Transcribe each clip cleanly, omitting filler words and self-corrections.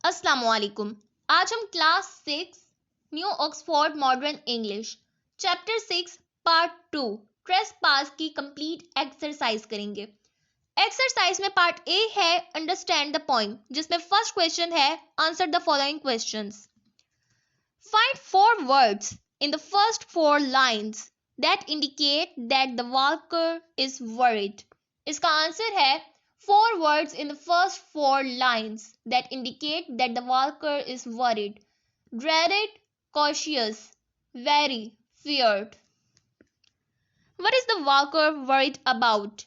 अस्सलामुअलैकुम। आज हम class 6 new Oxford modern English chapter 6 part 2 trespass की कंप्लीट एक्सरसाइज करेंगे। एक्सरसाइज में पार्ट ए है अंडरस्टैंड द पॉइंट, जिसमें फर्स्ट क्वेश्चन है answer the following questions. Find four words in the first four lines that indicate that the walker is worried. इसका answer है four words in the first four lines that indicate that the walker is worried. Dreaded, cautious, very, feared. What is the walker worried about?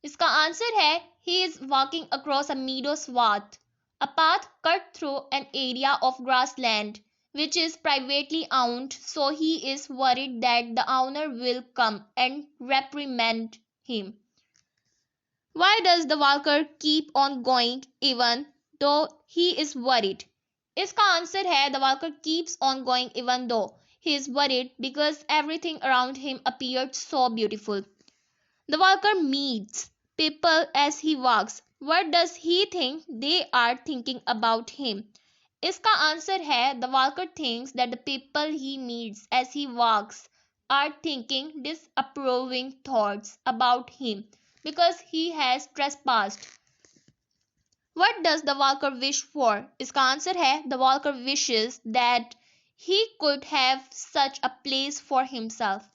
इसका answer है he is walking across a meadow swath, a path cut through an area of grassland which is privately owned, so he is worried that the owner will come and reprimand him. Why does the walker keep on going even though he is worried? इसका answer है the walker keeps on going even though he is worried because everything around him appeared so beautiful. The walker meets people as he walks. What does he think they are thinking about him? इसका answer है the walker thinks that the people he meets as he walks are thinking disapproving thoughts about him because he has trespassed. What does the walker wish for? इसका answer है the walker wishes that he could have such a place for himself.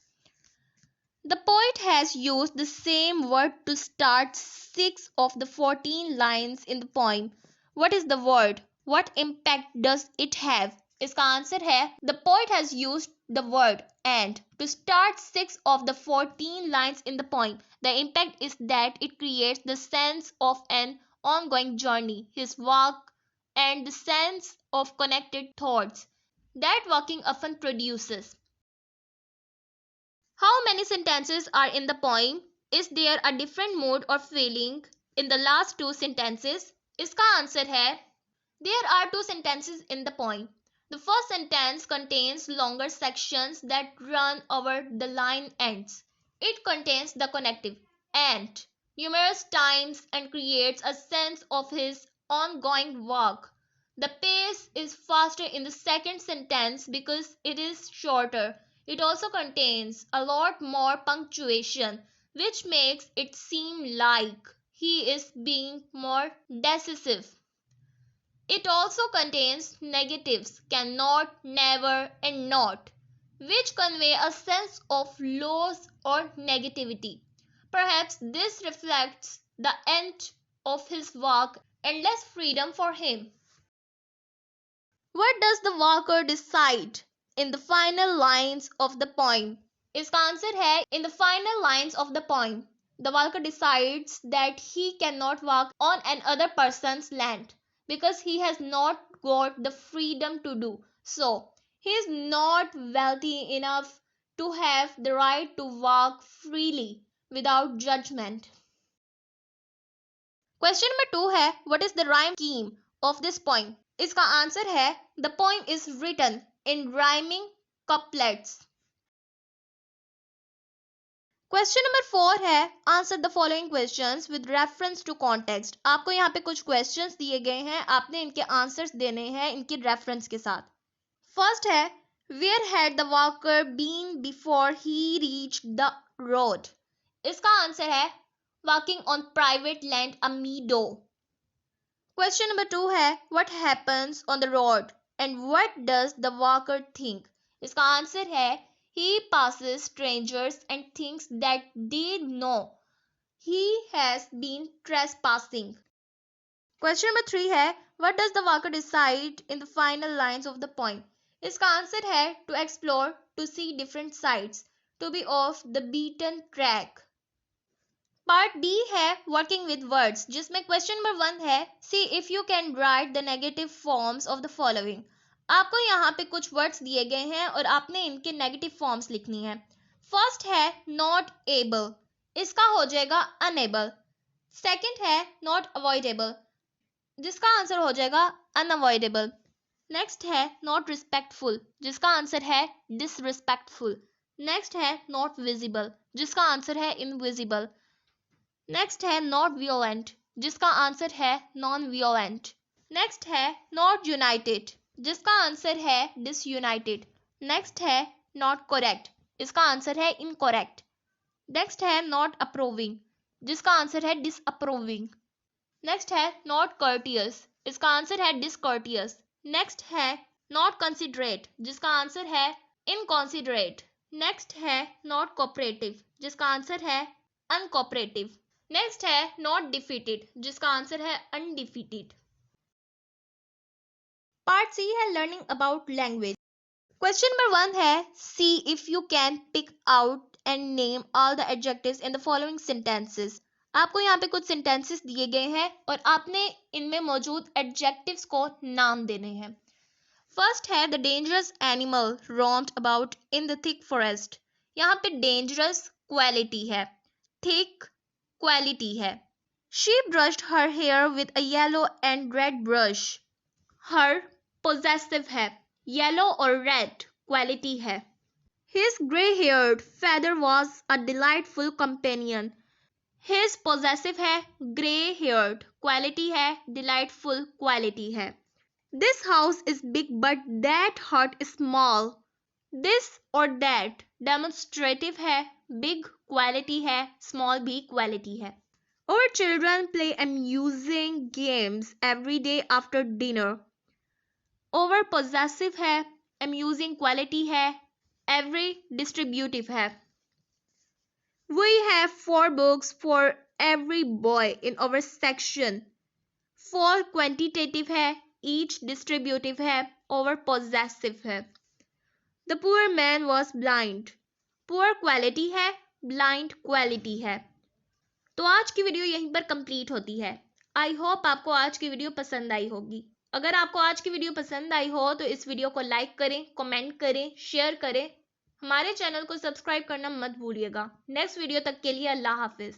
The poet has used the same word to start 6 of the 14 lines in the poem. What is the word? What impact does it have? इसका answer है the poet has used the word and to start 6 of the 14 lines in the poem. The impact is that it creates the sense of an ongoing journey, his walk, and the sense of connected thoughts that walking often produces. How many sentences are in the poem? Is there a different mood or feeling in the last two sentences? इसका answer है there are two sentences in the poem. The first sentence contains longer sections that run over the line ends. It contains the connective and numerous times and creates a sense of his ongoing walk. The pace is faster in the second sentence because it is shorter. It also contains a lot more punctuation, which makes it seem like he is being more decisive. It also contains negatives cannot, never, and not, which convey a sense of loss or negativity. Perhaps this reflects the end of his walk and less freedom for him. What does the walker decide in the final lines of the poem? इसका answer है in the final lines of the poem. The walker decides that he cannot walk on another person's land because he has not got the freedom to do so. He is not wealthy enough to have the right to walk freely without judgment. Question number 2 है what is the rhyme scheme of this poem? इसका answer है the poem is written in rhyming couplets. Question number 4 है answer the following questions with reference to context. आपको यहाँ पे कुछ questions दिए गए हैं, आपने इनके आंसर्स देने हैं इनके रेफरेंस के साथ। फर्स्ट है where had the walker been before he reach the road. इसका आंसर है walking on private land a meadow. Question number 2 है what happens on the road and what does the walker think. इसका answer है he passes strangers and thinks that they know he has been trespassing. Question number 3 है what does the walker decide in the final lines of the poem? इसका answer है to explore, to see different sides, to be off the beaten track. Part B है working with words, जिसमें question number 1 है see if you can write the negative forms of the following. आपको यहाँ पे कुछ words दिए गए हैं और आपने इनके नेगेटिव फॉर्म्स लिखनी है। फर्स्ट है नॉट एबल, इसका हो जाएगा अनएबल। सेकंड है नॉट अवॉइडेबल, जिसका आंसर हो जाएगा अनअवॉइडेबल। नेक्स्ट है नॉट रिस्पेक्टफुल, जिसका आंसर है डिसरिस्पेक्टफुल। नेक्स्ट है नॉट विजिबल, जिसका आंसर है इनविजिबल। नेक्स्ट है नॉट वियोलेंट, जिसका आंसर है नॉन वियोलेंट। नेक्स्ट है नॉट यूनाइटेड, जिसका आंसर है डिसयूनाइटेड। नेक्स्ट है नॉट करेक्ट, इसका आंसर है इनकरेक्ट। नेक्स्ट है नॉट अप्रूविंग, जिसका आंसर है डिसअप्रूविंग। नेक्स्ट है नॉट कर्टियस, इसका आंसर है डिसकर्टियस। नेक्स्ट है नॉट कंसिडरेट, जिसका आंसर है इनकॉन्सिडरेट। नेक्स्ट है नॉट कोऑपरेटिव, जिसका आंसर है अनकोऑपरेटिव। नेक्स्ट है नॉट डिफीटेड, जिसका आंसर है अनडिफीटेड। पार्ट सी है learning about language. Question number 1 है C if you can pick out and name all the adjectives in the following sentences. आपको यहाँ पे कुछ सेंटेंसेस दिए गए हैं और आपने इनमें मौजूद एडजेक्टिव्स को नाम देने हैं। फर्स्ट है the dangerous animal roamed about in the thick forest. यहाँ पे डेंजरस क्वालिटी है, थिक क्वालिटी है। She brushed her here with a yellow and red brush. Her possessive है, येलो और रेड क्वालिटी है। His grey-haired feather was a delightful companion. His possessive है, grey-haired quality है, delightful quality है। This house is big but that hut is small. This और that demonstrative है, big quality है, small भी quality है। Our children play amusing games every day after dinner. Over possessive है, amusing quality है, every distributive है। We have 4 books for every boy in our section. 4 quantitative है, each distributive है, over possessive है। The poor man was blind. Poor quality है, blind quality है। तो आज की वीडियो यहीं पर कंप्लीट होती है। आई होप आपको आज की वीडियो पसंद आई होगी। अगर आपको आज की वीडियो पसंद आई हो तो इस वीडियो को लाइक करें, कमेंट करें, शेयर करें। हमारे चैनल को सब्सक्राइब करना मत भूलिएगा। नेक्स्ट वीडियो तक के लिए अल्लाह हाफिज।